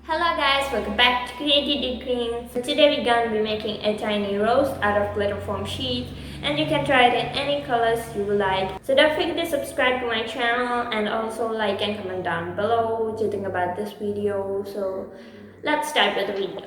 Hello guys, welcome back to creativityqueen. So today we're gonna be making a tiny rose out of glitter foam sheets, and you can try it in any colors you like. So don't forget to subscribe to my channel and also like and comment down below what you think about this video. So let's start with the video.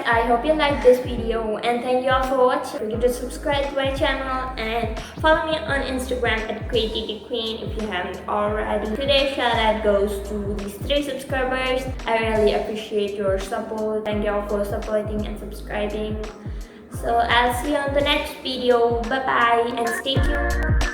I hope you liked this video and thank you all for watching. Don't forget to subscribe to my channel and follow me on Instagram at creativityqueen if you haven't already. Today's shout out goes to these 3 subscribers. I really appreciate your support. Thank you all for supporting and subscribing. So I'll see you on the next video. Bye bye and stay tuned.